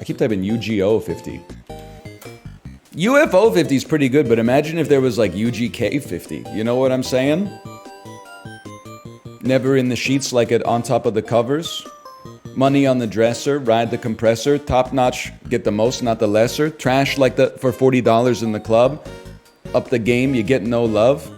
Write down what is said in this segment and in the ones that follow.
I keep typing UGO 50. UFO 50 is pretty good, but imagine if there was like UGK 50. You know what I'm saying? Never in the sheets like it on top of the covers. Money on the dresser, ride the compressor. Top notch, get the most, not the lesser. Trash like the for $40 in the club. Up the game, you get no love.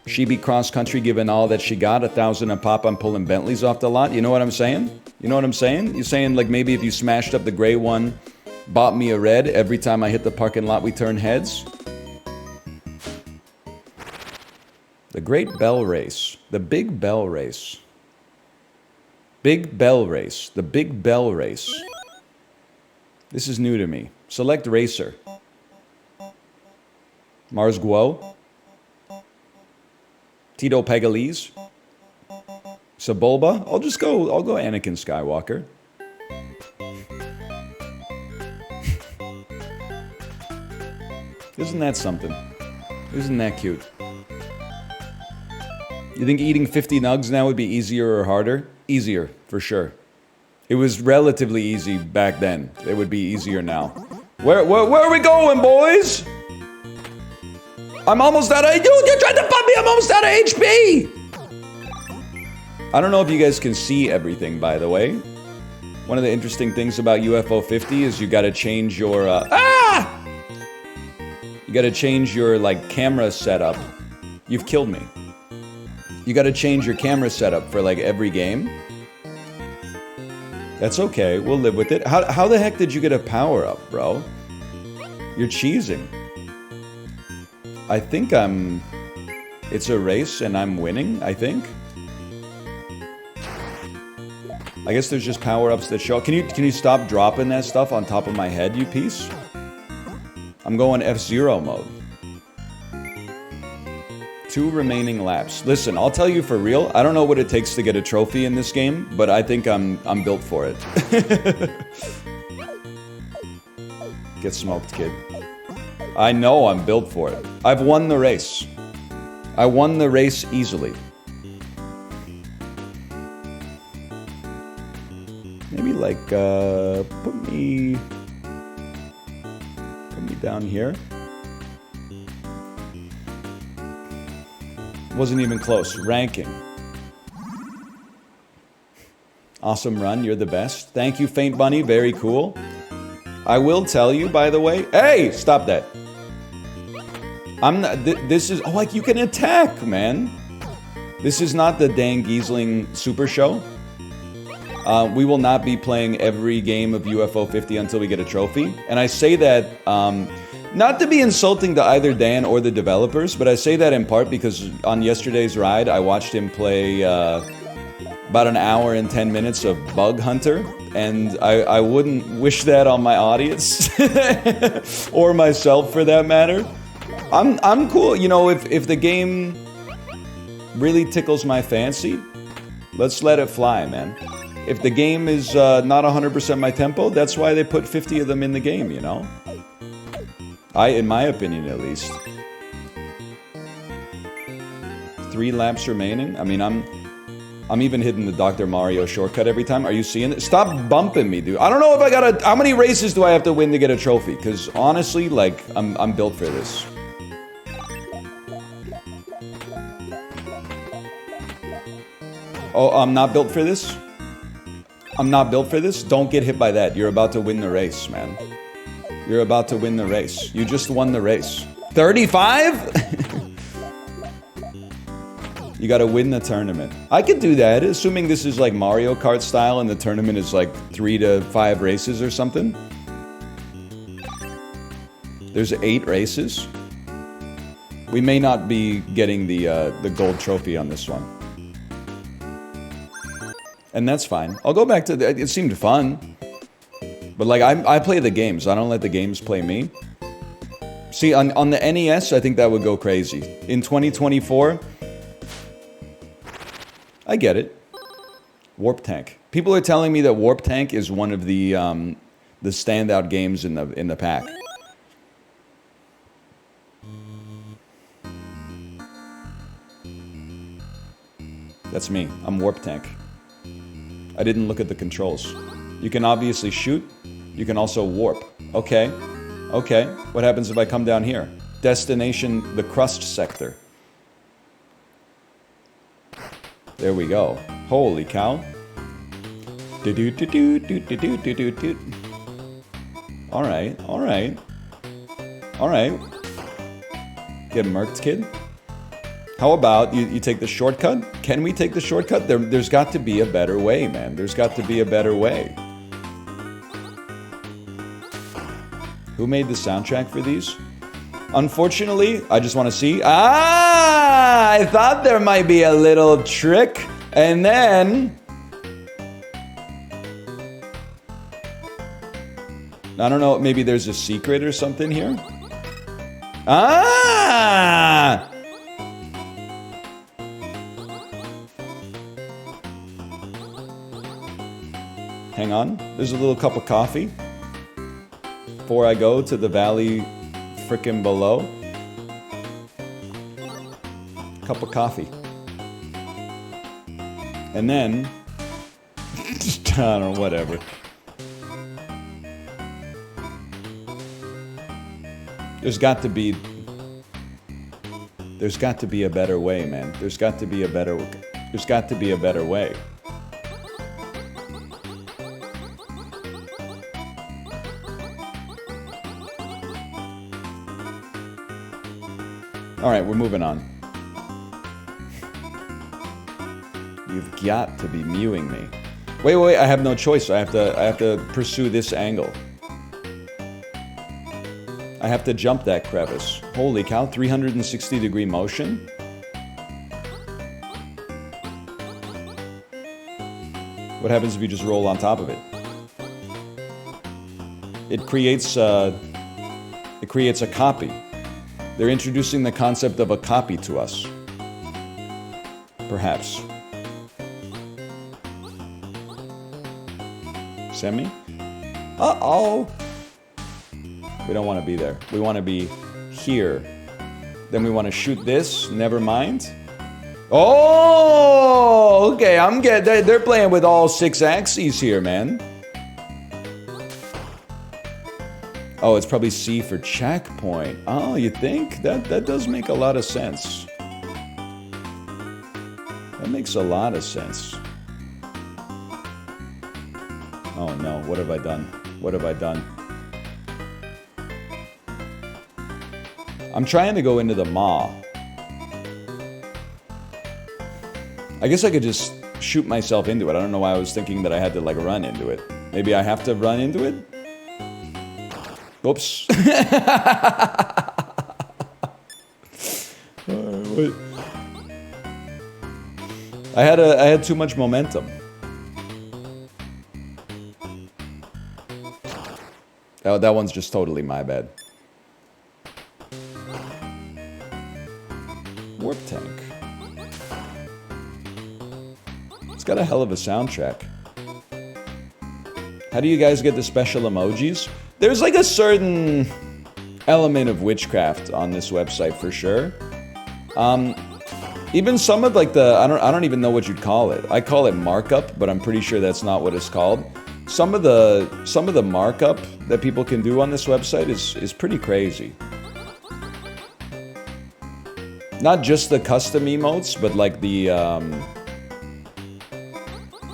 She be cross country, giving all that she got. 1,000 a pop, I'm pulling Bentleys off the lot. You know what I'm saying? You know what I'm saying? You're saying like maybe if you smashed up the gray one, bought me a red, every time I hit the parking lot we turn heads. The Great Bell Race. The Big Bell Race. Big Bell Race. The Big Bell Race. This is new to me. Select Racer. Mars Guo. Tito Pegalees. Sebulba. I'll go Anakin Skywalker. Isn't that something? Isn't that cute? You think eating 50 nugs now would be easier or harder? Easier, for sure. It was relatively easy back then. It would be easier now. Where are we going, boys? I'm almost out of... You tried to pump me! I'm almost out of HP! I don't know if you guys can see everything, by the way. One of the interesting things about UFO 50 is you gotta change your... You gotta change your, like, camera setup. You've killed me. You gotta change your camera setup for, like, every game. That's okay, we'll live with it. How the heck did you get a power-up, bro? You're cheesing. I think it's a race and I'm winning, I think. I guess there's just power-ups that show... Can you stop dropping that stuff on top of my head, you piece? I'm going F-Zero mode. 2 remaining laps. Listen, I'll tell you for real, I don't know what it takes to get a trophy in this game, but I think I'm built for it. Get smoked, kid. I know I'm built for it. I've won the race. I won the race easily. Maybe like, put me down here. Wasn't even close. Ranking. Awesome run. You're the best. Thank you, Faint Bunny. Very cool. I will tell you, by the way... Hey! Stop that. I'm not... This is... Oh, like, you can attack, man. This is not the Dan Giesling Super Show. We will not be playing every game of UFO 50 until we get a trophy. And I say that... not to be insulting to either Dan or the developers, but I say that in part because on yesterday's ride, I watched him play about an hour and 10 minutes of Bug Hunter, and I wouldn't wish that on my audience, or myself for that matter. I'm cool, you know, if the game really tickles my fancy, let's let it fly, man. If the game is not 100% my tempo, that's why they put 50 of them in the game, you know? In my opinion, at least. 3 laps remaining. I mean, I'm even hitting the Dr. Mario shortcut every time. Are you seeing it? Stop bumping me, dude. I don't know if I got how many races do I have to win to get a trophy? Because honestly, like, I'm built for this. Oh, I'm not built for this? I'm not built for this? Don't get hit by that. You're about to win the race, man. You're about to win the race. You just won the race. 35? You gotta win the tournament. I could do that, assuming this is like Mario Kart style and the tournament is like 3 to 5 races or something. There's 8 races. We may not be getting the gold trophy on this one. And that's fine. I'll go back to it seemed fun. But like, I play the games. I don't let the games play me. See, on the NES, I think that would go crazy. In 2024, I get it. Warp Tank. People are telling me that Warp Tank is one of the standout games in the pack. That's me. I'm Warp Tank. I didn't look at the controls. You can obviously shoot. You can also warp. Okay. Okay. What happens if I come down here? Destination, the crust sector. There we go. Holy cow. Alright, alright. Alright. Get murked, kid. How about you take the shortcut? Can we take the shortcut? There's got to be a better way, man. There's got to be a better way. Who made the soundtrack for these? Unfortunately, I just want to see. Ah! I thought there might be a little trick. And then... I don't know, maybe there's a secret or something here? Ah! Hang on, there's a little cup of coffee before I go to the valley frickin' below. Cup of coffee. And then, I don't know, whatever. There's got to be a better way, man. There's got to be a better way. All right, we're moving on. You've got to be mewing me. Wait, I have no choice. I have to pursue this angle. I have to jump that crevice. Holy cow, 360-degree motion? What happens if you just roll on top of it? It creates a copy. They're introducing the concept of a copy to us. Perhaps. Semi? Uh-oh! We don't want to be there. We want to be here. Then we want to shoot this. Never mind. Oh! Okay, they're playing with all 6 axes here, man. Oh, it's probably C for checkpoint. Oh, you think? That does make a lot of sense. That makes a lot of sense. Oh no, what have I done? What have I done? I'm trying to go into the maw. I guess I could just shoot myself into it. I don't know why I was thinking that I had to like run into it. Maybe I have to run into it? Oops. I had too much momentum. Oh, that one's just totally my bad. Warp tank. It's got a hell of a soundtrack. How do you guys get the special emojis? There's like a certain element of witchcraft on this website for sure. Even some of like the I don't even know what you'd call it. I call it markup, but I'm pretty sure that's not what it's called. Some of the markup that people can do on this website is pretty crazy. Not just the custom emotes, but like the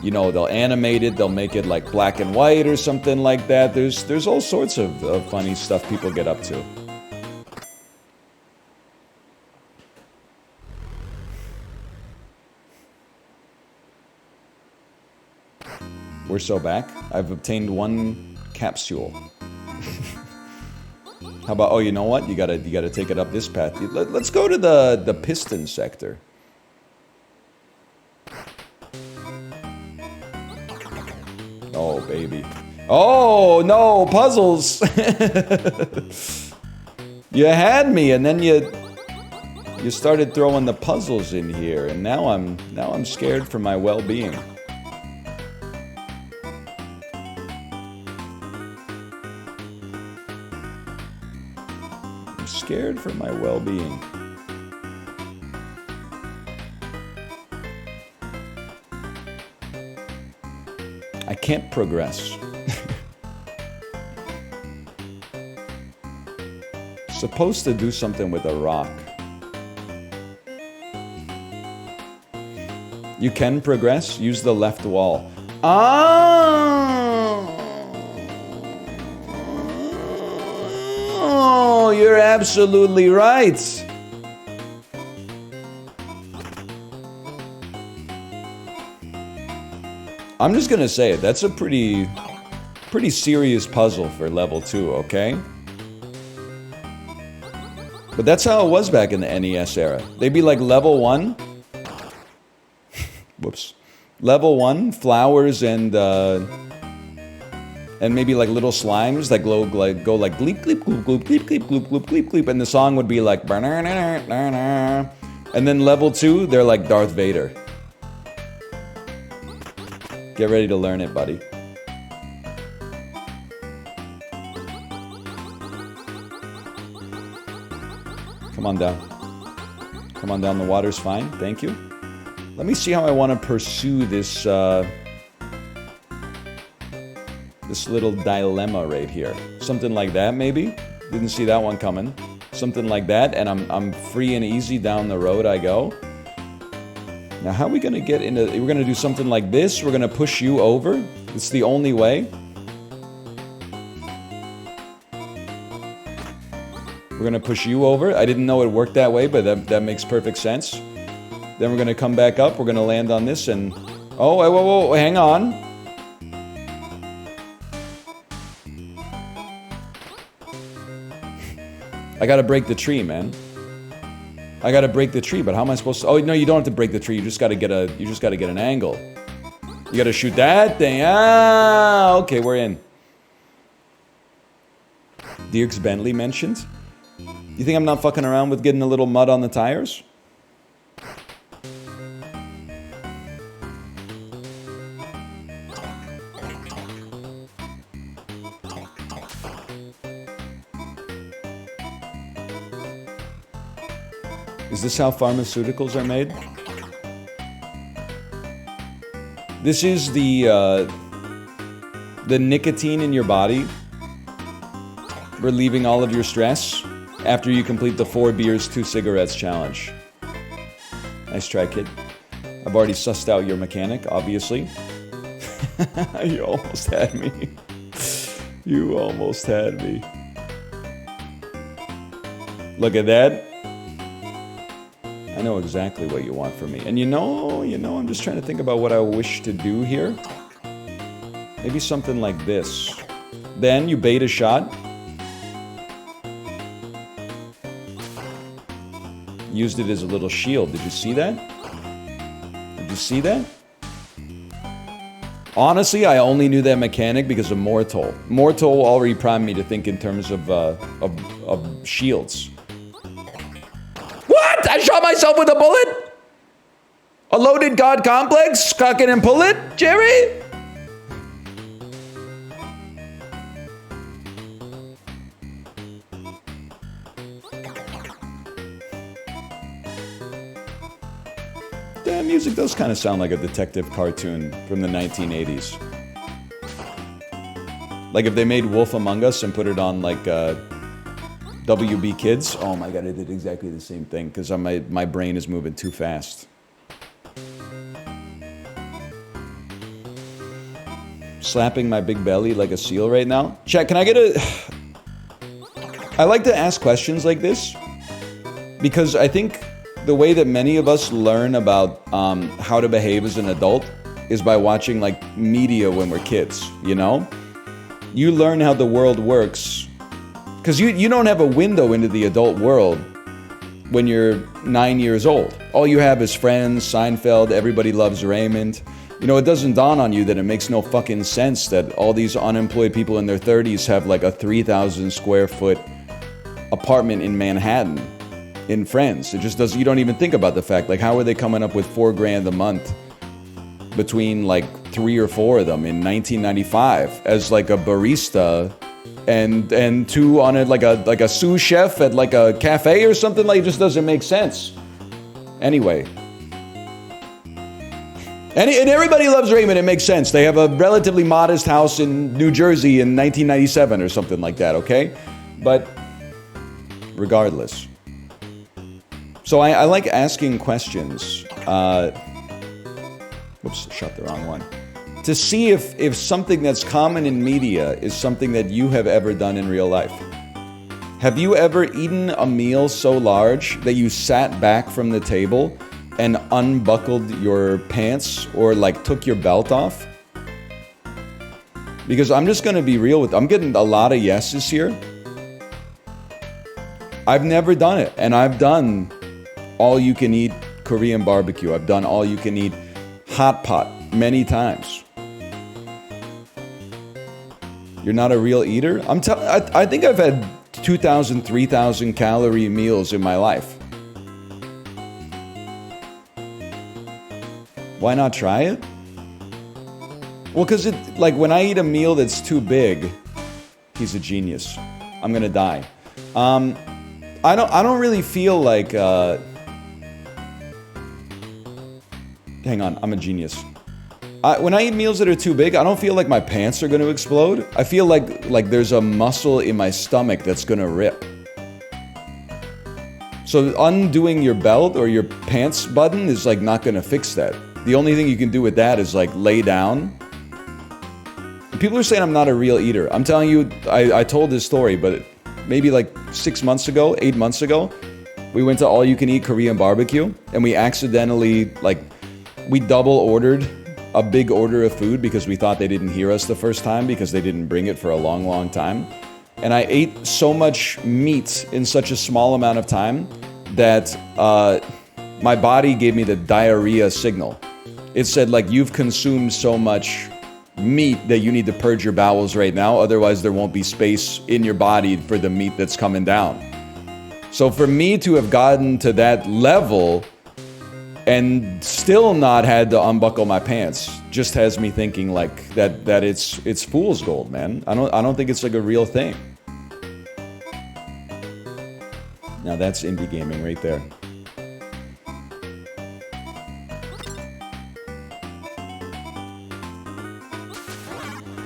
you know, they'll animate it, they'll make it like black and white or something like that. There's all sorts of funny stuff people get up to. We're so back. I've obtained 1 capsule. How about, oh, you know what? You gotta take it up this path. Let's go to the piston sector. Oh, baby. Oh, no, puzzles! You had me, and then you started throwing the puzzles in here, and now I'm scared for my well-being. I'm scared for my well-being. I can't progress. Supposed to do something with a rock. You can progress. Use the left wall. Oh, you're absolutely right. I'm just gonna say it. That's a pretty serious puzzle for level 2, okay? But that's how it was back in the NES era. They'd be like level 1. Whoops. Level 1, flowers and maybe like little slimes that go like gleep gleep gloop gloop gleep gleep gloop gloop gleep gleep, and the song would be like, and then level 2, they're like Darth Vader. Get ready to learn it, buddy. Come on down. Come on down, the water's fine, thank you. Let me see how I want to pursue this, this little dilemma right here. Something like that, maybe? Didn't see that one coming. Something like that, and I'm free and easy down the road I go. Now, how are we going to get into... We're going to do something like this. We're going to push you over. It's the only way. We're going to push you over. I didn't know it worked that way, but that makes perfect sense. Then we're going to come back up. We're going to land on this and... Oh, whoa, hang on. I got to break the tree, man. I gotta break the tree, but how am I supposed to... Oh, no, you don't have to break the tree. You just gotta get an angle. You gotta shoot that thing. Ah, okay, we're in. Dierks Bentley mentioned. You think I'm not fucking around with getting a little mud on the tires? Is this how pharmaceuticals are made? This is the nicotine in your body relieving all of your stress after you complete the 4 beers, 2 cigarettes challenge. Nice try, kid. I've already sussed out your mechanic, obviously. You almost had me. You almost had me. Look at that. I know exactly what you want from me. And you know, I'm just trying to think about what I wish to do here. Maybe something like this. Then you bait a shot. Used it as a little shield. Did you see that? Did you see that? Honestly, I only knew that mechanic because of Mortal. Mortal already primed me to think in terms of shields. I shot myself with a bullet? A loaded god complex? Cock it and pull it, Jerry? The music does kind of sound like a detective cartoon from the 1980s. Like if they made Wolf Among Us and put it on like WB Kids. Oh my god, I did exactly the same thing because my brain is moving too fast. Slapping my big belly like a seal right now. Chat, can I get a... I like to ask questions like this because I think the way that many of us learn about how to behave as an adult is by watching like media when we're kids, you know? You learn how the world works because you don't have a window into the adult world when you're 9 years old. All you have is Friends, Seinfeld, Everybody Loves Raymond. You know, it doesn't dawn on you that it makes no fucking sense that all these unemployed people in their 30s have like a 3,000 square foot apartment in Manhattan in Friends. It just doesn't, you don't even think about the fact, like how are they coming up with $4,000 a month between like 3 or 4 of them in 1995 as like a barista and 2 on it like a sous chef at like a cafe or something. Like it just doesn't make sense. Anyway. And Everybody Loves Raymond, it makes sense. They have a relatively modest house in New Jersey in 1997 or something like that, okay? But regardless. So I like asking questions. Whoops, shut the wrong one. To see if something that's common in media is something that you have ever done in real life. Have you ever eaten a meal so large that you sat back from the table and unbuckled your pants or like took your belt off? Because I'm just gonna be real with I'm getting a lot of yeses here. I've never done it, and I've done all you can eat Korean barbecue. I've done all you can eat hot pot many times. You're not a real eater? I think I've had 2,000, 3,000 calorie meals in my life. Why not try it? Well, because like when I eat a meal that's too big, he's a genius. I'm gonna die. I don't really feel like. Hang on, I'm a genius. When I eat meals that are too big, I don't feel like my pants are gonna explode. I feel like there's a muscle in my stomach that's gonna rip. So undoing your belt or your pants button is like not gonna fix that. The only thing you can do with that is like lay down. People are saying I'm not a real eater. I'm telling you, I told this story, but maybe like 6 months ago, 8 months ago, we went to all you can eat Korean barbecue and we accidentally we double ordered a big order of food because we thought they didn't hear us the first time because they didn't bring it for a long, long time. And I ate so much meat in such a small amount of time that my body gave me the diarrhea signal. It said like, you've consumed so much meat that you need to purge your bowels right now, otherwise there won't be space in your body for the meat that's coming down. So for me to have gotten to that level and still not had to unbuckle my pants just has me thinking like that it's fool's gold, man. I don't think it's like a real thing. Now that's indie gaming right there.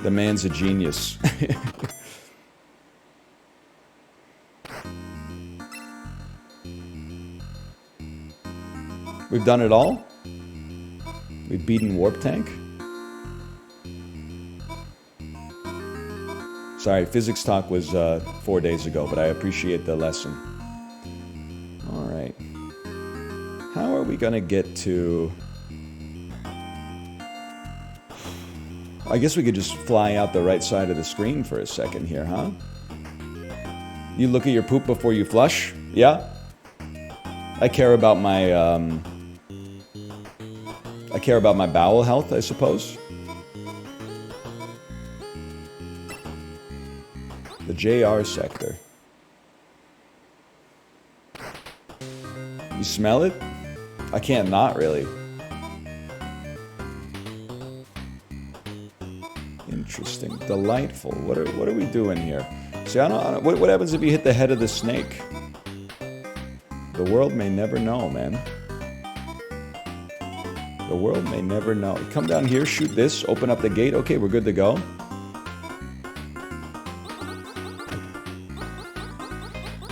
The man's a genius. We've done it all. We've beaten Warp Tank. Sorry, physics talk was 4 days ago, but I appreciate the lesson. All right. How are we gonna get to... I guess we could just fly out the right side of the screen for a second here, huh? You look at your poop before you flush? Yeah? I care about my bowel health, I suppose. The JR sector. You smell it? I can't not really. Interesting. Delightful. What are we doing here? See, I don't what happens if you hit the head of the snake? The world may never know, man. The world may never know. Come down here, shoot this, open up the gate. Okay, we're good to go.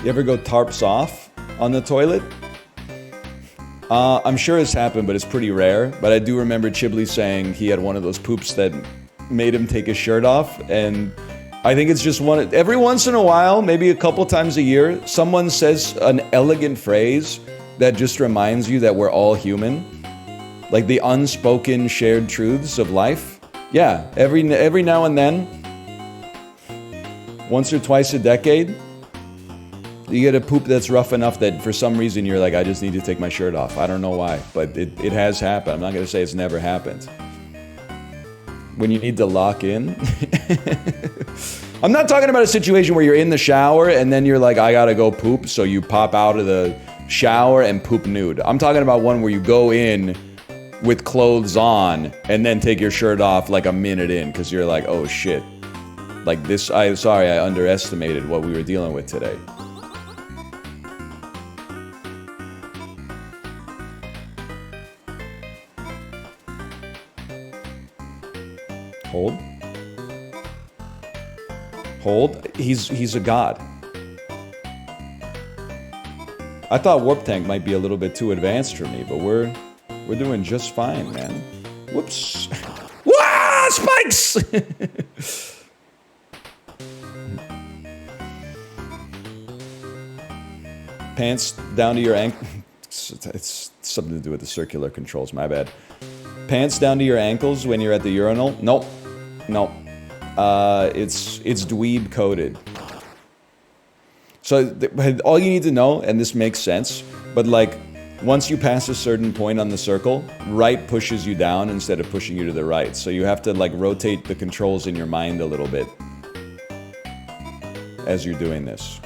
You ever go tarps off on the toilet? I'm sure it's happened, but it's pretty rare. But I do remember Chiblee saying he had one of those poops that made him take his shirt off, and I think it's just every once in a while, maybe a couple times a year, someone says an elegant phrase that just reminds you that we're all human. Like the unspoken shared truths of life. Yeah, every now and then, once or twice a decade, you get a poop that's rough enough that for some reason you're like, I just need to take my shirt off. I don't know why, but it has happened. I'm not going to say it's never happened. When you need to lock in. I'm not talking about a situation where you're in the shower and then you're like, I gotta go poop, so you pop out of the shower and poop nude. I'm talking about one where you go in with clothes on and then take your shirt off like a minute in because you're like, oh shit. Like this, I underestimated what we were dealing with today. Hold. Hold. He's a god. I thought Warp Tank might be a little bit too advanced for me, but we're doing just fine, man. Whoops. Wah! Spikes! Pants down to your ankle. It's something to do with the circular controls, my bad. Pants down to your ankles when you're at the urinal? Nope. Nope. It's dweeb coded. So all you need to know, and this makes sense, but like once you pass a certain point on the circle, right pushes you down instead of pushing you to the right. So you have to like rotate the controls in your mind a little bit as you're doing this.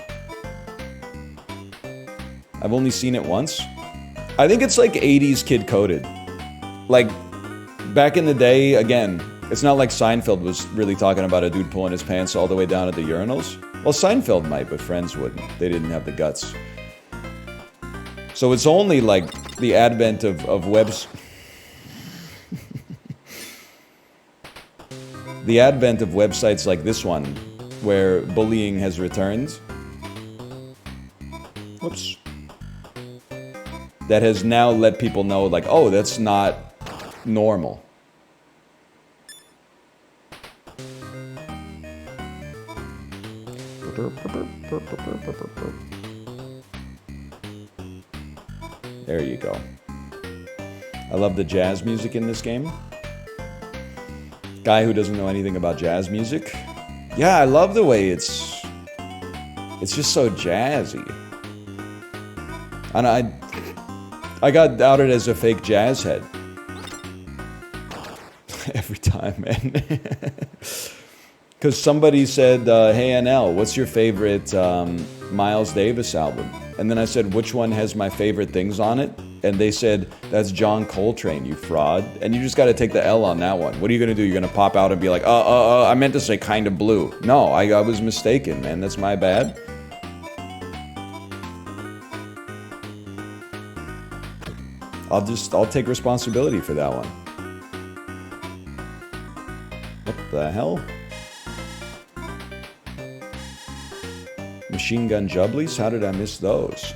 I've only seen it once. I think it's like 80s kid coded. Like back in the day, again, it's not like Seinfeld was really talking about a dude pulling his pants all the way down at the urinals. Well, Seinfeld might, but Friends wouldn't. They didn't have the guts. So it's only like the advent of webs... the advent of websites like this one, where bullying has returned. Whoops. That has now let people know, like, oh, that's not normal. There you go. I love the jazz music in this game. Guy who doesn't know anything about jazz music. Yeah, I love the way it's just so jazzy. And I got outed as a fake jazz head. Every time, man. Because somebody said, hey NL, what's your favorite Miles Davis album? And then I said, which one has my favorite things on it? And they said, that's John Coltrane, you fraud. And you just got to take the L on that one. What are you going to do? You're going to pop out and be like, I meant to say Kind of Blue. No, I was mistaken, man. That's my bad. I'll take responsibility for that one. What the hell? Machine gun jubblies? How did I miss those?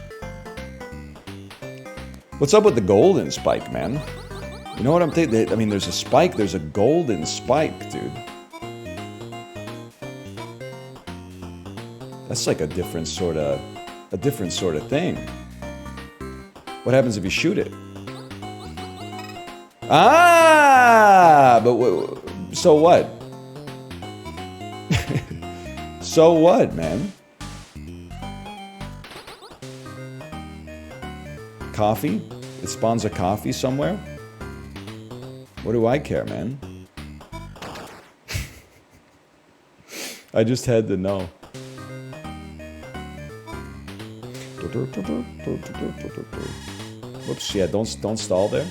What's up with the golden spike, man? You know what I'm thinking? I mean, there's a spike, there's a golden spike, dude. That's like a different sort of thing. What happens if you shoot it? Ah, but so what? So what, man? Coffee? It spawns a coffee somewhere? What do I care, man? I just had to know. Whoops, yeah, don't stall there.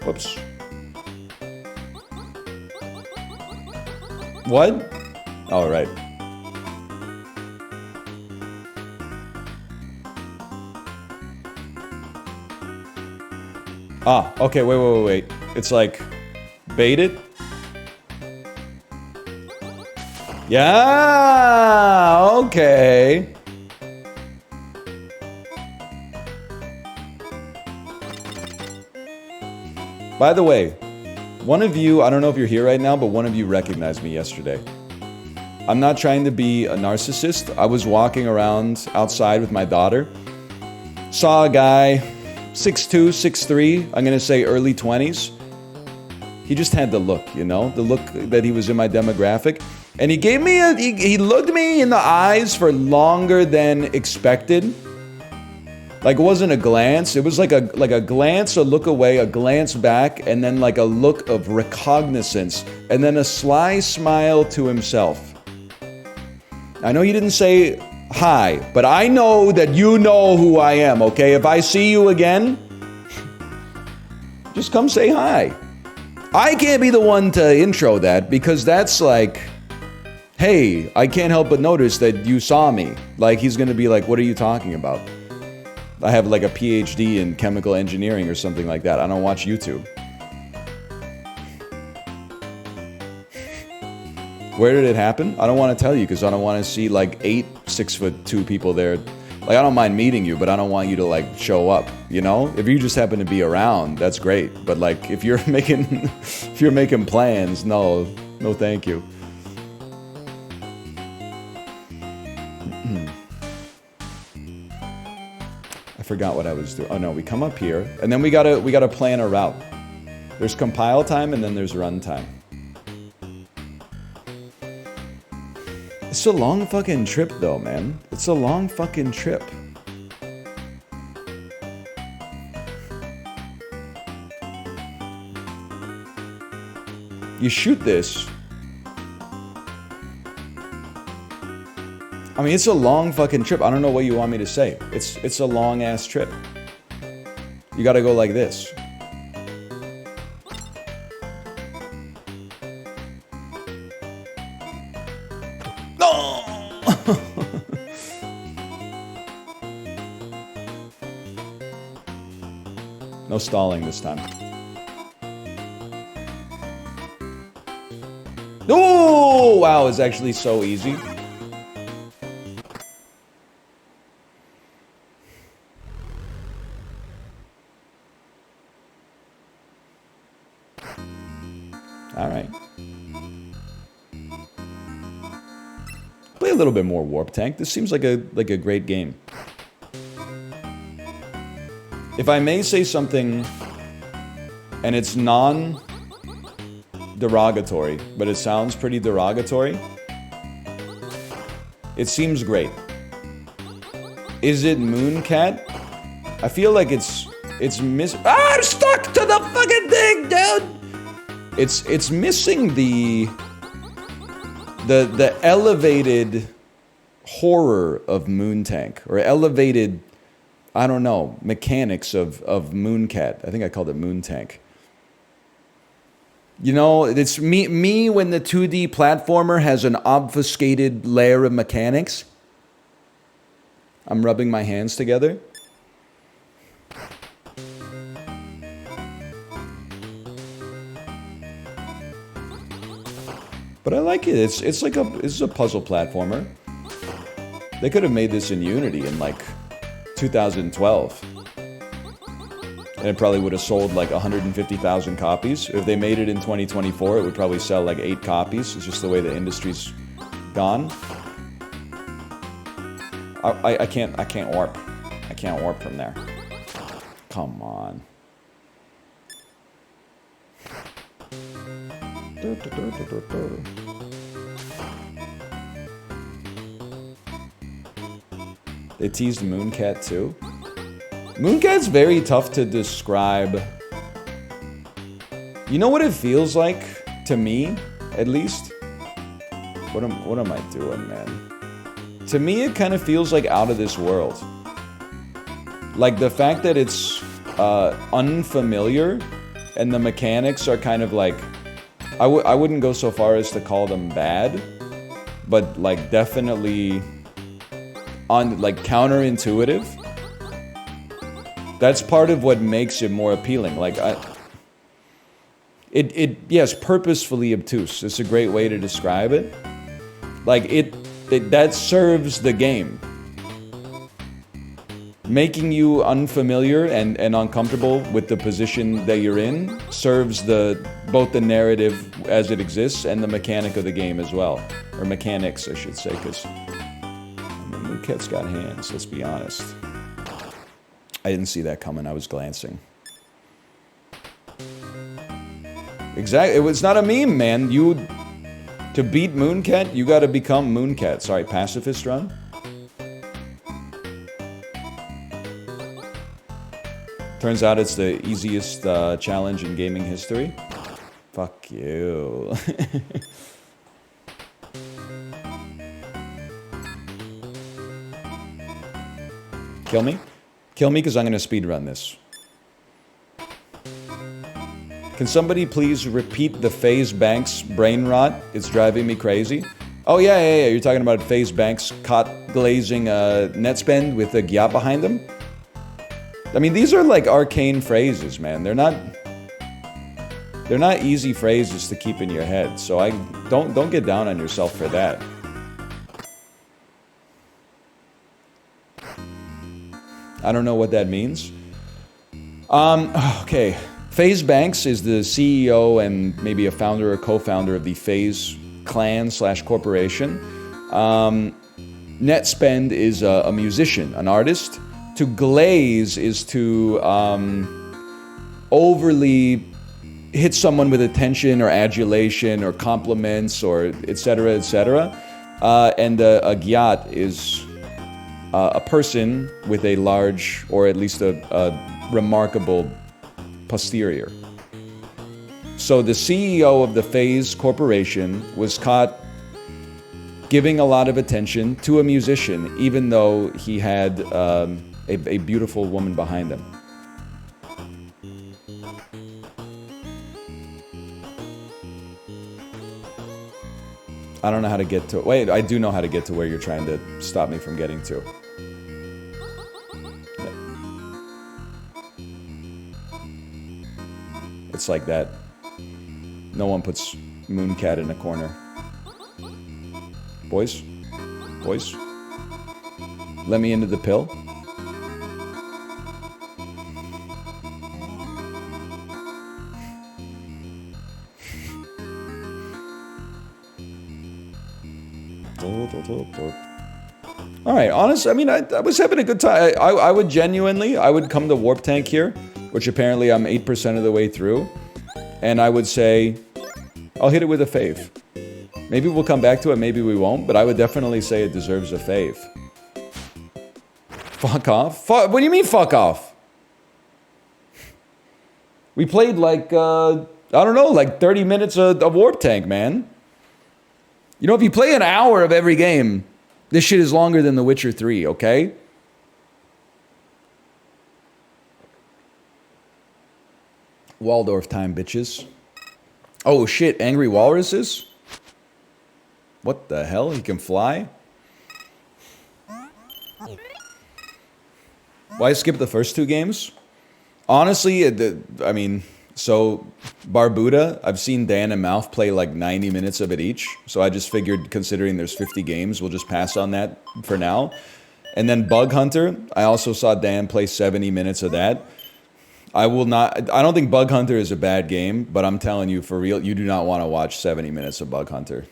Whoops. What? All right. Ah, okay, wait. It's like, bait it? Yeah, okay. By the way, one of you, I don't know if you're here right now, but one of you recognized me yesterday. I'm not trying to be a narcissist. I was walking around outside with my daughter. Saw a guy, 6'2", 6'3", I'm gonna say early 20s. He just had the look, you know? The look that he was in my demographic. And he gave me he looked me in the eyes for longer than expected. Like, it wasn't a glance. It was like a glance, a look away, a glance back, and then like a look of recognizance, and then a sly smile to himself. I know he didn't say hi, but I know that you know who I am, okay? If I see you again, just come say hi. I can't be the one to intro that, because that's like, hey, I can't help but notice that you saw me. Like, he's gonna be like, what are you talking about? I have like a PhD in chemical engineering or something like that. I don't watch YouTube. Where did it happen? I don't want to tell you because I don't want to see like 8 6'2" people there. Like, I don't mind meeting you, but I don't want you to like show up, you know? If you just happen to be around, that's great. But like, if you're making, if you're making plans, no thank you. I forgot what I was doing. Oh no, we come up here, and then we gotta plan a route. There's compile time, and then there's run time. It's a long fucking trip though, man. It's a long fucking trip. You shoot this. I mean, it's a long fucking trip. I don't know what you want me to say. It's a long ass trip. You gotta go like this. No stalling this time. Oh, wow, it's actually so easy. All right. Play a little bit more Warp Tank. This seems like a great game. If I may say something, and it's non-derogatory, but it sounds pretty derogatory, it seems great. Is it Mooncat? I feel like it's I'm stuck to the fucking thing, dude! It's missing the elevated horror of Moontank, or elevated, I don't know, mechanics of Mooncat. I think I called it Moontank. You know, it's me when the 2D platformer has an obfuscated layer of mechanics. I'm rubbing my hands together. But I like it. It's a puzzle platformer. They could have made this in Unity in like 2012. And it probably would have sold like 150,000 copies. If they made it in 2024, it would probably sell like 8 copies. It's just the way the industry's gone. I can't warp. I can't warp from there. Come on. They teased Mooncat too. Mooncat's very tough to describe. You know what it feels like to me, at least? What am I doing, man? To me, it kind of feels like out of this world. Like the fact that it's unfamiliar and the mechanics are kind of like, I wouldn't go so far as to call them bad, but like definitely like counterintuitive. That's part of what makes it more appealing. Like yes, purposefully obtuse. It's a great way to describe it. Like that serves the game. Making you unfamiliar and uncomfortable with the position that you're in serves both the narrative as it exists and the mechanic of the game as well. Or mechanics, I should say, because Mooncat's got hands, let's be honest. I didn't see that coming, I was glancing. Exactly, it was not a meme, man. To beat Mooncat, you gotta become Mooncat. Sorry, pacifist run? Turns out it's the easiest challenge in gaming history. Fuck you. Kill me? Kill me because I'm going to speedrun this. Can somebody please repeat the FaZe Banks brain rot? It's driving me crazy. Oh yeah. You're talking about FaZe Banks caught glazing net spend with a Gya behind them? I mean, these are like arcane phrases, man. They're not... They're not easy phrases to keep in your head, so I don't get down on yourself for that. I don't know what that means. Okay. FaZe Banks is the CEO and maybe a founder or co-founder of the FaZe clan / corporation. Netspend is a musician, an artist. To glaze is to overly hit someone with attention or adulation or compliments or etc. etc. And a gyat is a person with a large or at least a remarkable posterior. So the CEO of the FaZe Corporation was caught giving a lot of attention to a musician, even though he had a beautiful woman behind him. I don't know how to get to... Wait, I do know how to get to where you're trying to stop me from getting to. It's like that. No one puts Mooncat in a corner. Boys? Boys? Let me into the pill? Alright, honestly, I mean, I was having a good time. I would genuinely, I would come to Warp Tank here, which apparently I'm 8% of the way through, and I would say, I'll hit it with a fave. Maybe we'll come back to it, maybe we won't, but I would definitely say it deserves a fave. Fuck off? What do you mean, fuck off? We played like, I don't know, like 30 minutes of Warp Tank, man. You know, if you play an hour of every game, this shit is longer than The Witcher 3, okay? Waldorf time, bitches. Oh shit, angry walruses? What the hell? He can fly? Why skip the first two games? Honestly, I mean, so Barbuda, I've seen Dan and Mouth play like 90 minutes of it each. So I just figured, considering there's 50 games, we'll just pass on that for now. And then Bug Hunter, I also saw Dan play 70 minutes of that. I don't think Bug Hunter is a bad game, but I'm telling you, for real, you do not want to watch 70 minutes of Bug Hunter.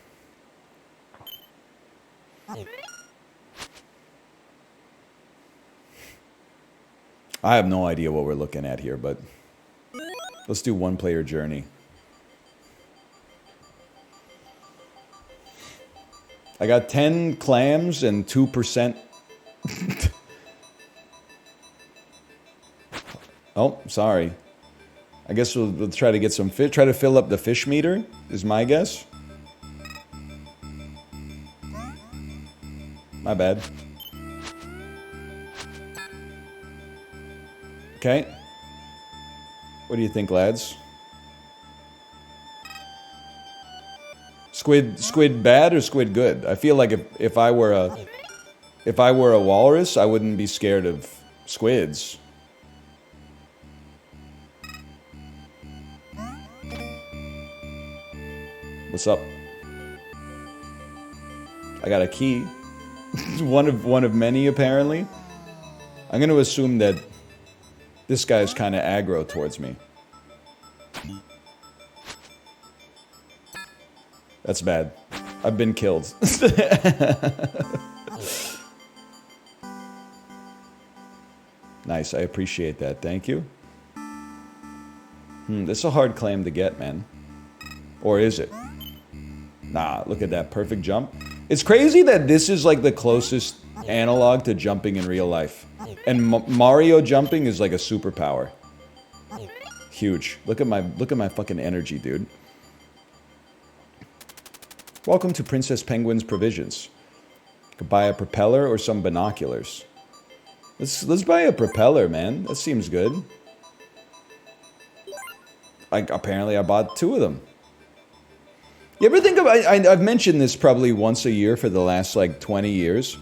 I have no idea what we're looking at here, but let's do one player journey. I got 10 clams and 2%. Oh, sorry. I guess we'll try to get some fish. Try to fill up the fish meter, is my guess. My bad. Okay. What do you think, lads? Squid bad or squid good? I feel like if I were a walrus, I wouldn't be scared of squids. What's up? I got a key. one of many, apparently. I'm gonna assume that this guy's kind of aggro towards me. That's bad. I've been killed. Nice, I appreciate that. Thank you. This is a hard claim to get, man. Or is it? Nah, look at that perfect jump. It's crazy that this is like the closest analog to jumping in real life. And Mario jumping is like a superpower. Huge. Look at my fucking energy, dude. Welcome to Princess Penguin's Provisions. Could buy a propeller or some binoculars. Let's buy a propeller, man. That seems good. Apparently I bought 2 of them. You ever think of... I've mentioned this probably once a year for the last, like, 20 years.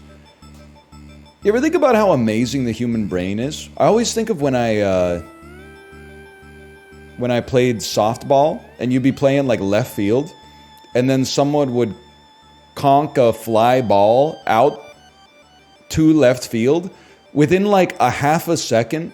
You ever think about how amazing the human brain is? I always think of when when I played softball, and you'd be playing like left field, and then someone would conk a fly ball out to left field. Within like a half a second,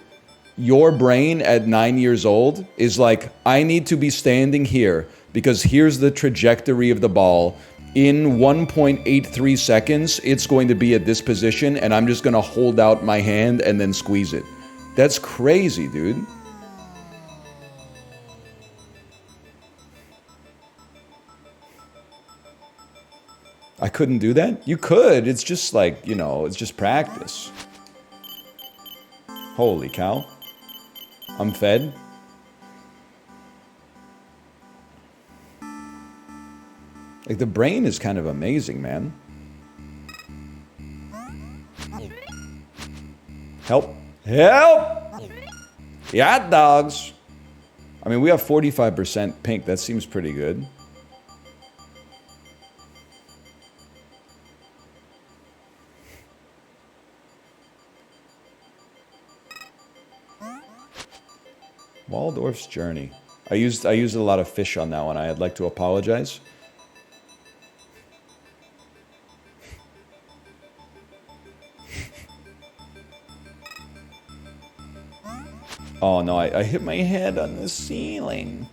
your brain at 9 years old is like, I need to be standing here because here's the trajectory of the ball. In 1.83 seconds, it's going to be at this position, and I'm just going to hold out my hand and then squeeze it. That's crazy, dude. I couldn't do that? You could. It's just like, you know, it's just practice. Holy cow. I'm fed. Like, the brain is kind of amazing, man. Help. Help! Yeah, dogs. I mean, we have 45% pink. That seems pretty good. Waldorf's Journey. I used a lot of fish on that one. I'd like to apologize. Oh no, I hit my head on the ceiling.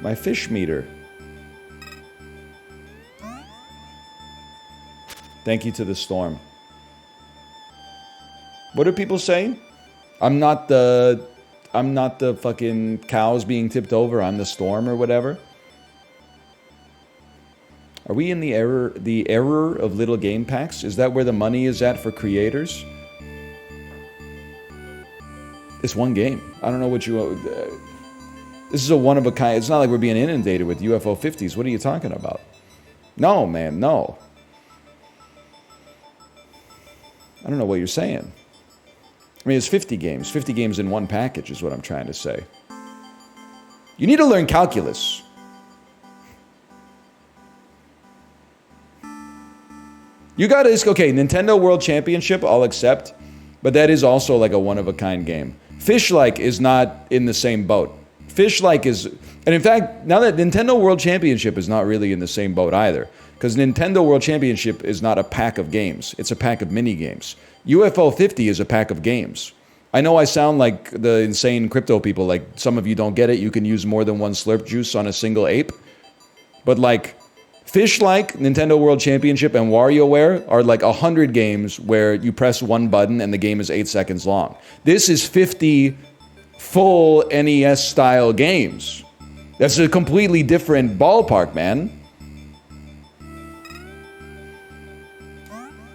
My fish meter. Thank you to the storm. What do people say? I'm not the fucking cows being tipped over, I'm the storm or whatever. Are we in the error of little game packs? Is that where the money is at for creators? It's one game. I don't know what you... this is a one-of-a-kind... It's not like we're being inundated with UFO 50s. What are you talking about? No, man, no. I don't know what you're saying. I mean, it's 50 games. 50 games in one package is what I'm trying to say. You need to learn calculus. You gotta... Okay, Nintendo World Championship, I'll accept. But that is also like a one-of-a-kind game. Fish-like is not in the same boat. Fish-like is... And in fact, now that Nintendo World Championship is not really in the same boat either. Because Nintendo World Championship is not a pack of games. It's a pack of mini-games. UFO 50 is a pack of games. I know I sound like the insane crypto people. Like, some of you don't get it. You can use more than one slurp juice on a single ape. But like... Fish-like, Nintendo World Championship, and WarioWare are like 100 games where you press one button and the game is 8 seconds long. This is 50 full NES-style games. That's a completely different ballpark, man.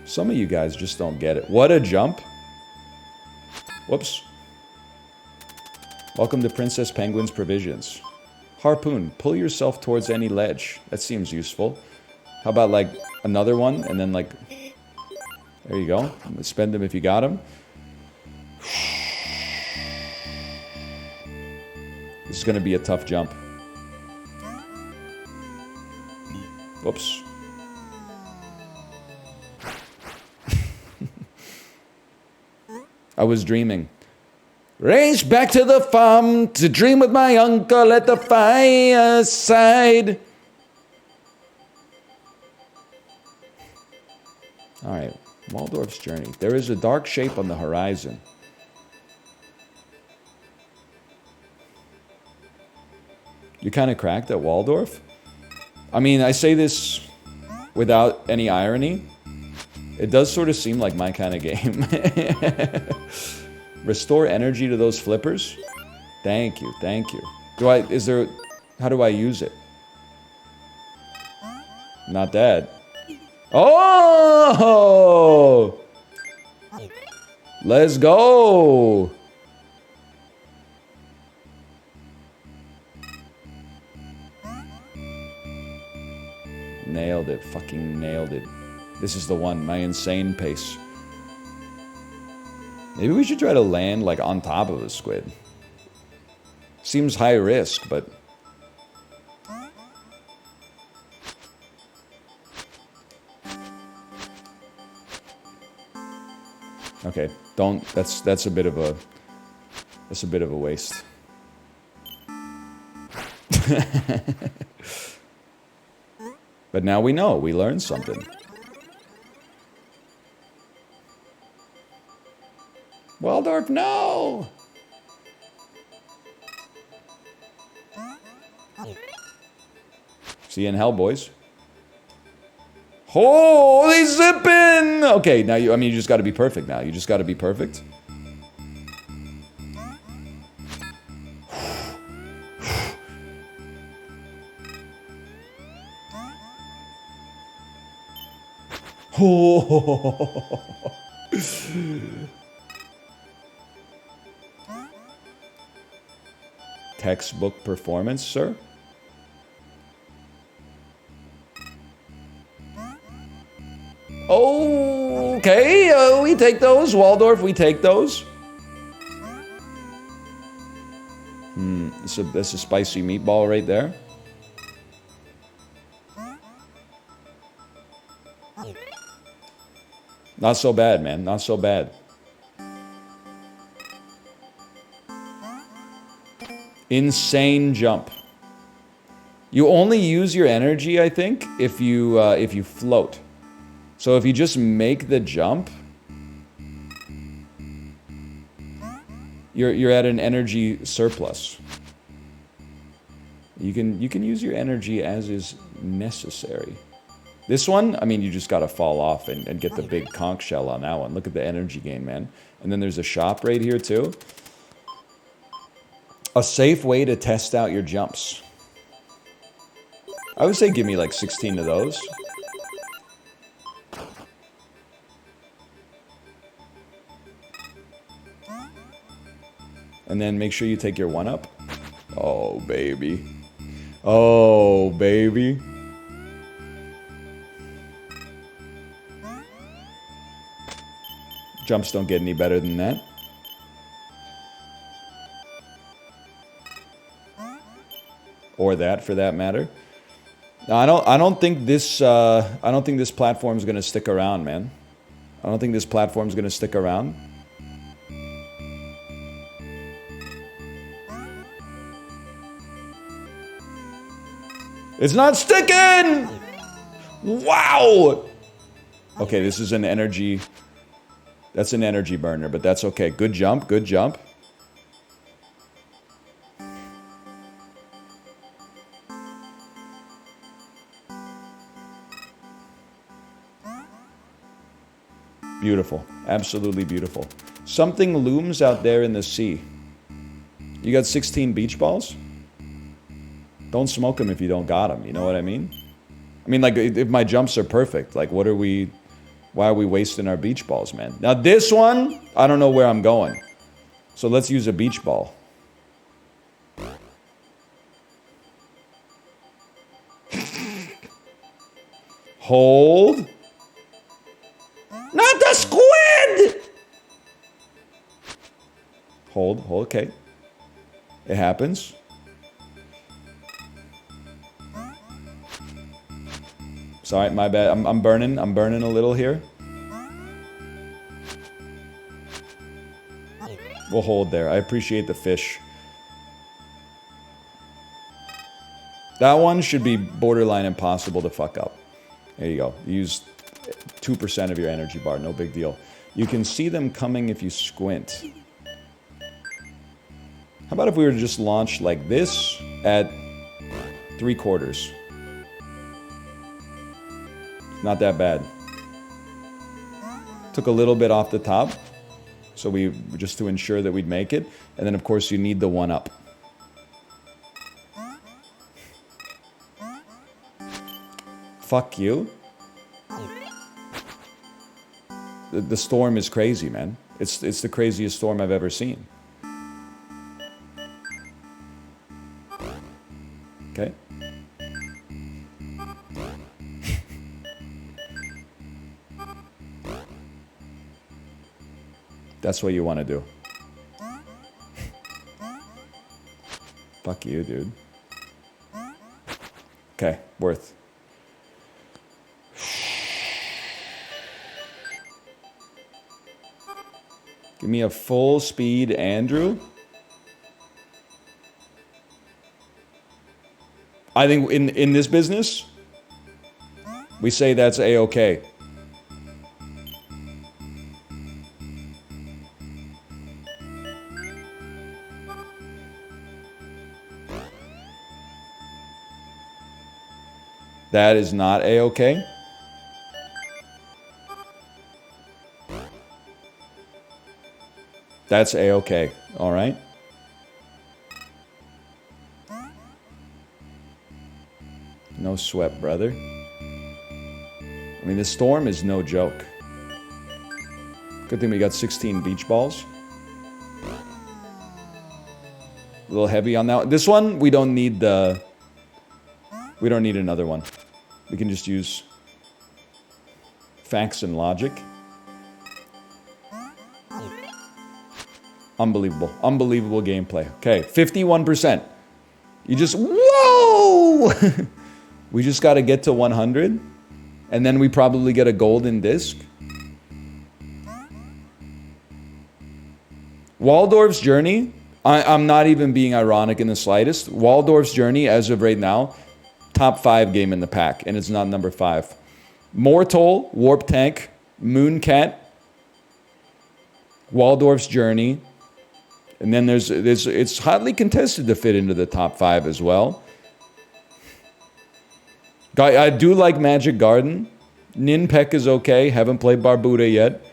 Some of you guys just don't get it. What a jump. Whoops. Welcome to Princess Penguin's Provisions. Harpoon, pull yourself towards any ledge. That seems useful. How about like another one and then like... There you go. Spend them if you got them. This is going to be a tough jump. Whoops. I was dreaming. Race back to the farm to dream with my uncle at the fireside. Alright, Waldorf's Journey. There is a dark shape on the horizon. You kind of cracked at Waldorf? I mean, I say this without any irony. It does sort of seem like my kind of game. Restore energy to those flippers? Thank you, thank you. How do I use it? Not that. Oh! Let's go! Nailed it, fucking nailed it. This is the one, my insane pace. Maybe we should try to land, like, on top of a squid. Seems high risk, but... Okay, don't... That's a bit of a... That's a bit of a waste. But now we know. We learned something. Waldorf, no! See you in hell, boys. Holy zippin'! Okay, now you just gotta be perfect now. You just gotta be perfect. Textbook performance, sir? Okay, we take those. Waldorf, we take those. That's a spicy meatball right there. Not so bad, man. Not so bad. Insane jump. You only use your energy, I think, if you float. So if you just make the jump, you're at an energy surplus. You can use your energy as is necessary. This one, I mean, you just gotta fall off and get the big conch shell on that one. Look at the energy gain, man. And then there's a shop right here too. A safe way to test out your jumps. I would say give me like 16 of those. And then make sure you take your one up. Oh, baby. Oh, baby. Jumps don't get any better than that. Or that, for that matter. No, I don't think this platform's gonna stick around, man. I don't think this platform's gonna stick around. It's not sticking! Wow! Okay, this is an energy... That's an energy burner, but that's okay. Good jump, good jump. Beautiful. Absolutely beautiful. Something looms out there in the sea. You got 16 beach balls? Don't smoke them if you don't got them, you know what I mean? I mean, like, if my jumps are perfect, like, what are we... Why are we wasting our beach balls, man? Now, this one, I don't know where I'm going. So let's use a beach ball. Hold. Not the squid! Hold, okay. It happens. Sorry, my bad. I'm burning a little here. We'll hold there. I appreciate the fish. That one should be borderline impossible to fuck up. There you go. You use 2% of your energy bar. No big deal. You can see them coming if you squint. How about if we were to just launch like this at 3/4? Not that bad. Took a little bit off the top. So just to ensure that we'd make it. And then of course you need the one up. Fuck you. The storm is crazy, man. It's the craziest storm I've ever seen. Okay. That's what you want to do. Fuck you, dude. Okay, worth. Give me a full speed Andrew. I think in this business, we say that's A-okay. That is not A-okay. That's A-okay. All right. No sweat, brother. I mean, the storm is no joke. Good thing we got 16 beach balls. A little heavy on that one. This one, we don't need the... We don't need another one. We can just use facts and logic. Unbelievable. Unbelievable gameplay. Okay, 51%. You just... Whoa! We just got to get to 100. And then we probably get a golden disc. Waldorf's Journey... I'm not even being ironic in the slightest. Waldorf's Journey, as of right now, top 5 game in the pack, and it's not number 5. Mortal, Warp Tank, Mooncat, Waldorf's Journey, and then there's it's hotly contested to fit into the top 5 as well. I do like Magic Garden. Ninpek is okay. Haven't played Barbuda yet.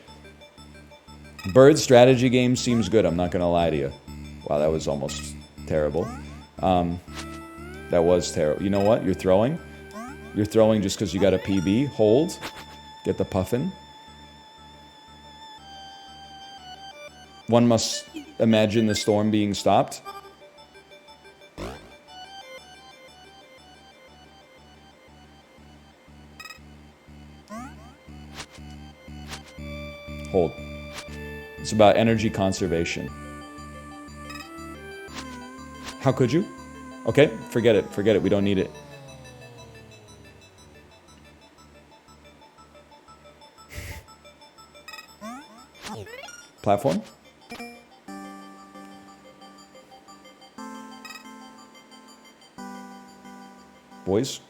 Bird strategy game seems good. I'm not gonna lie to you. Wow, that was almost terrible. That was terrible. You know what? You're throwing. You're throwing just because you got a PB. Hold. Get the puffin. One must imagine the storm being stopped. Hold. It's about energy conservation. How could you? Okay, forget it. Forget it. We don't need it. Platform? Boys?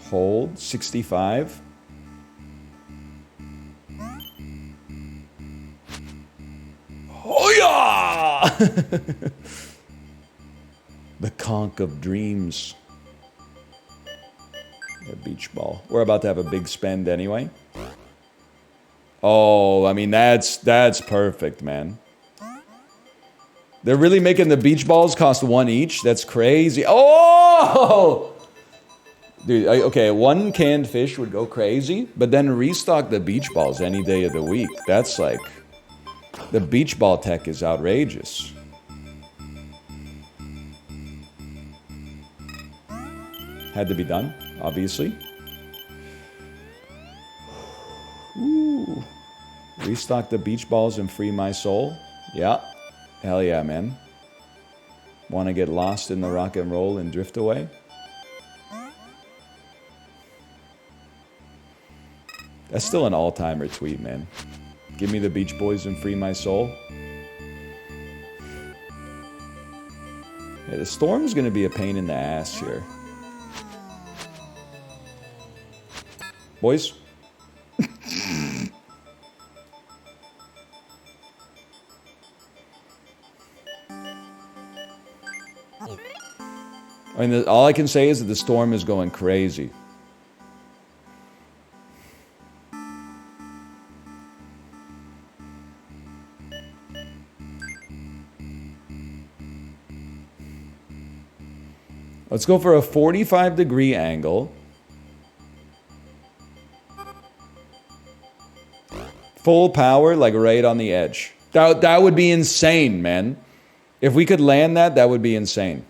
Hold. 65. Oh yeah! The conch of dreams. The beach ball. We're about to have a big spend anyway. Oh, I mean, that's perfect, man. They're really making the beach balls cost 1 each? That's crazy. Oh! Dude, okay, 1 canned fish would go crazy, but then restock the beach balls any day of the week. That's like... The beach ball tech is outrageous. Had to be done, obviously. Ooh. Restock the beach balls and free my soul. Yeah. Hell yeah, man. Want to get lost in the rock and roll and drift away? That's still an all-timer tweet, man. Give me the Beach Boys and free my soul. Yeah, the storm's gonna be a pain in the ass here. Boys? I mean, all I can say is that the storm is going crazy. Let's go for a 45-degree angle. Full power, like right on the edge. That would be insane, man. If we could land that, that would be insane.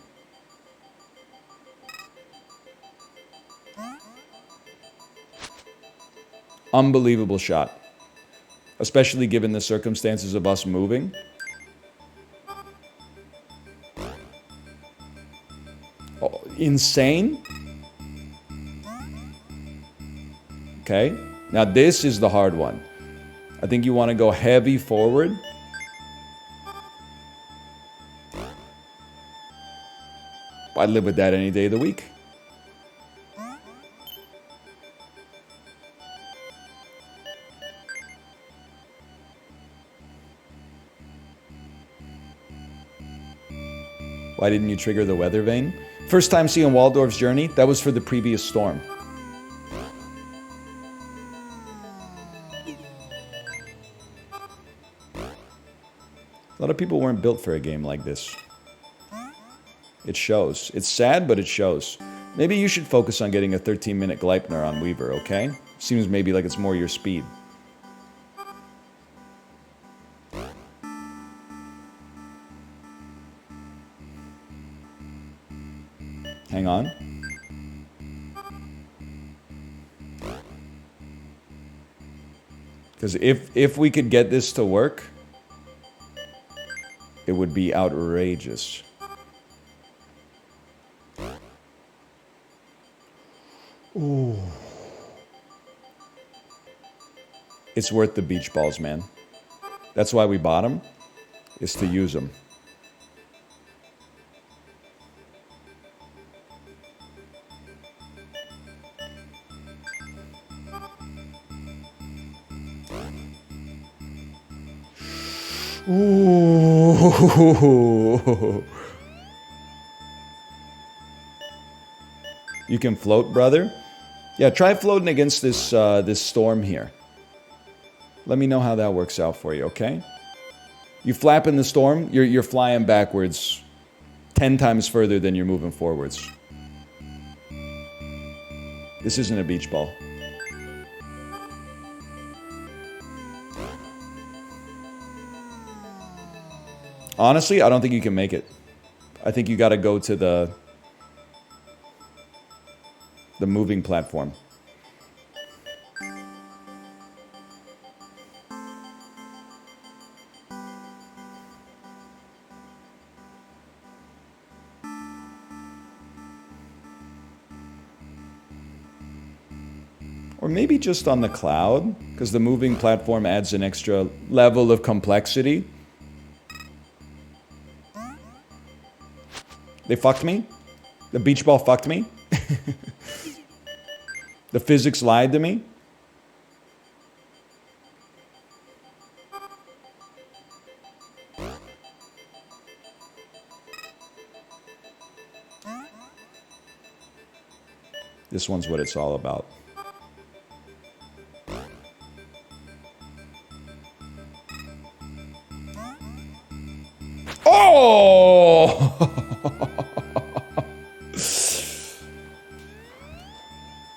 Unbelievable shot. Especially given the circumstances of us moving. Oh, insane. Okay. Now this is the hard one. I think you want to go heavy forward. I'd live with that any day of the week. Why didn't you trigger the weather vane? First time seeing Waldorf's journey, that was for the previous storm. A lot of people weren't built for a game like this. It shows. It's sad, but it shows. Maybe you should focus on getting a 13-minute Gleipnir on Weaver, okay? Seems maybe like it's more your speed. Hang on. Because if we could get this to work, it would be outrageous. Ooh. It's worth the beach balls, man. That's why we bought them, is to use them. Ooh. You can float, brother? Yeah, try floating against this this storm here. Let me know how that works out for you, okay? You flap in the storm, you're flying backwards 10 times further than you're moving forwards. This isn't a beach ball. Honestly, I don't think you can make it. I think you gotta go to the moving platform. Or maybe just on the cloud, because the moving platform adds an extra level of complexity. They fucked me? The beach ball fucked me? The physics lied to me? This one's what it's all about. Oh!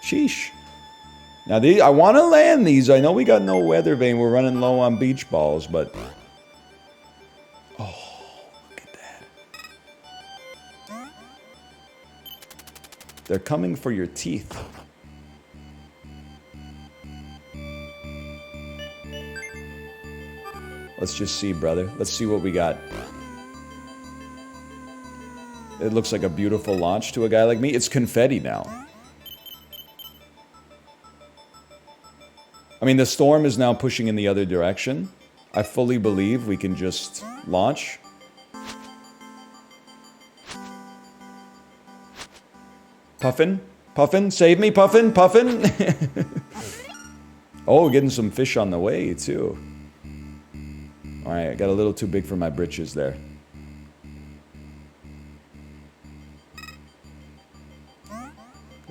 Sheesh. Now, I want to land these. I know we got no weather vane. We're running low on beach balls, but... Oh, look at that. They're coming for your teeth. Let's just see, brother. Let's see what we got. It looks like a beautiful launch to a guy like me. It's confetti now. I mean, the storm is now pushing in the other direction. I fully believe we can just launch. Puffin? Puffin? Save me, Puffin? Puffin? Oh, getting some fish on the way, too. Alright, I got a little too big for my britches there.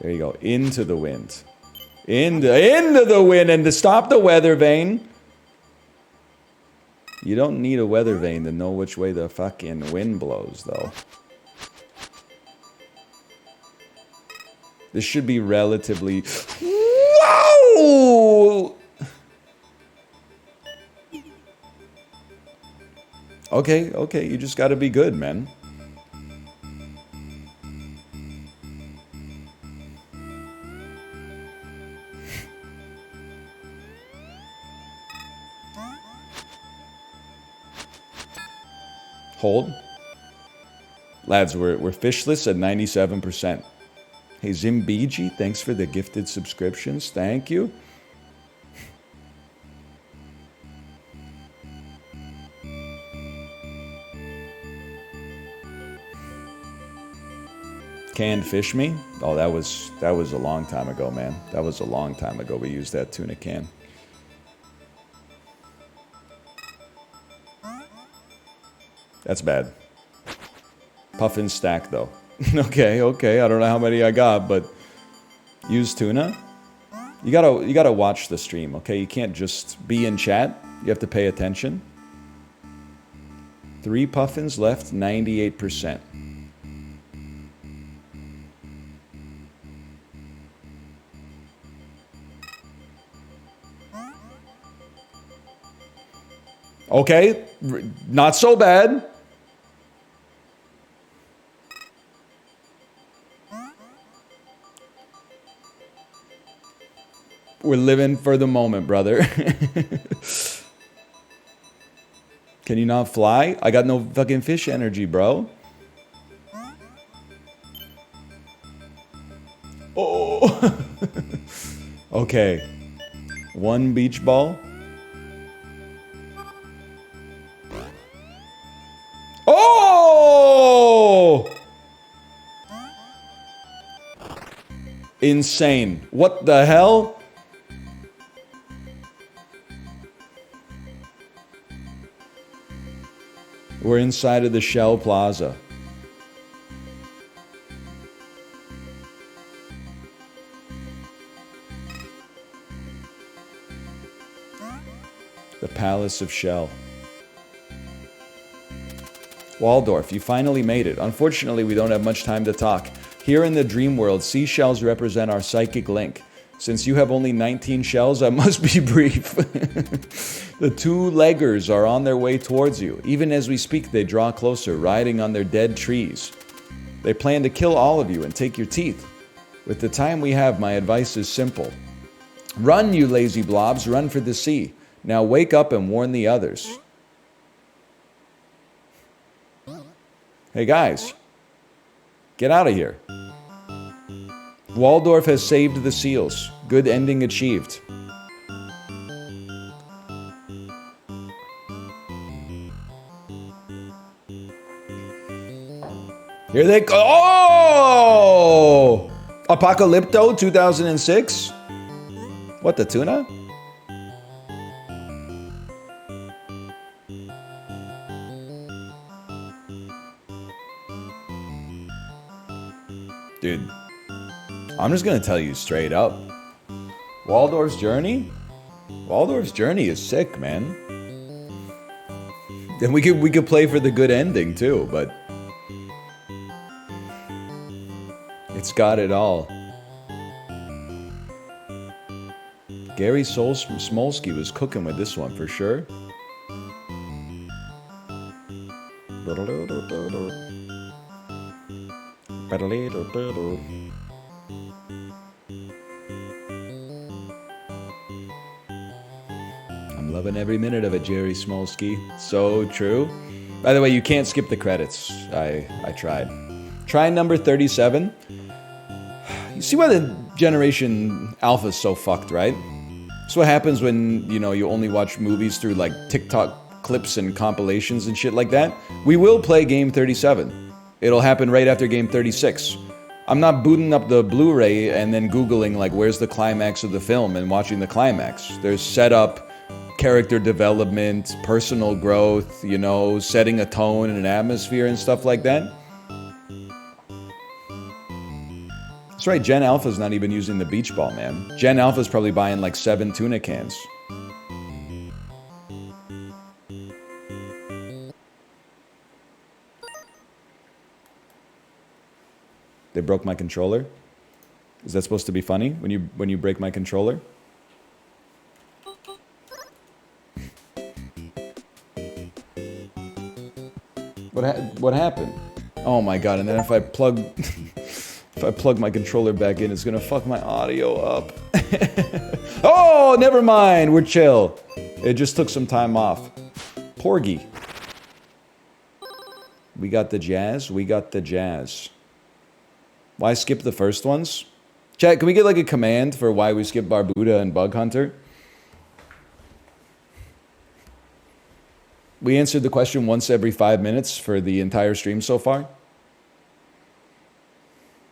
There you go. Into the wind. Into the wind, and to stop the weather vane. You don't need a weather vane to know which way the fucking wind blows, though. This should be relatively... Whoa! Okay, you just gotta be good, man. Hold. Lads, we're fishless at 97%. Hey, Zimbiji, thanks for the gifted subscriptions. Thank you. Canned fish me? Oh, that was a long time ago, man. That was a long time ago we used that tuna can. That's bad. Puffin stack though. Okay, I don't know how many I got, but use tuna? You gotta watch the stream, okay? You can't just be in chat. You have to pay attention. 3 puffins left, 98%. Okay, not so bad. We're living for the moment, brother. Can you not fly? I got no fucking fish energy, bro. Oh. Okay. 1 beach ball. Oh! Insane. What the hell? We're inside of the Shell Plaza. The Palace of Shell. Waldorf, you finally made it. Unfortunately, we don't have much time to talk. Here in the dream world, seashells represent our psychic link. Since you have only 19 shells, I must be brief. The 2-leggers are on their way towards you. Even as we speak, they draw closer, riding on their dead trees. They plan to kill all of you and take your teeth. With the time we have, my advice is simple. Run, you lazy blobs, run for the sea. Now wake up and warn the others. Hey guys, get out of here. Waldorf has saved the seals. Good ending achieved. Here they go. Oh! Apocalypto 2006? What, the tuna? Dude, I'm just gonna tell you straight up. Waldorf's Journey? Waldorf's Journey is sick, man. And we could play for the good ending too, but it's got it all. Gary Smolsky was cooking with this one for sure. I'm loving every minute of it, Jerry Smolsky. So true. By the way, you can't skip the credits. I tried. Try number 37. You see why the Generation Alpha is so fucked, right? That's what happens when, you know, you only watch movies through like TikTok clips and compilations and shit like that. We will play game 37. It'll happen right after game 36. I'm not booting up the Blu-ray and then Googling like where's the climax of the film and watching the climax. There's setup, character development, personal growth, you know, setting a tone and an atmosphere and stuff like that. That's right, Gen Alpha's not even using the beach ball, man. Gen Alpha's probably buying like 7 tuna cans. They broke my controller? Is that supposed to be funny when you break my controller? What happened? Oh my god, and then if I plug my controller back in, it's gonna fuck my audio up. Oh, never mind, we're chill. It just took some time off. Porgy. We got the jazz, we got the jazz. Why skip the first ones? Chat, can we get like a command for why we skip Barbuda and Bug Hunter? We answered the question once every 5 minutes for the entire stream so far.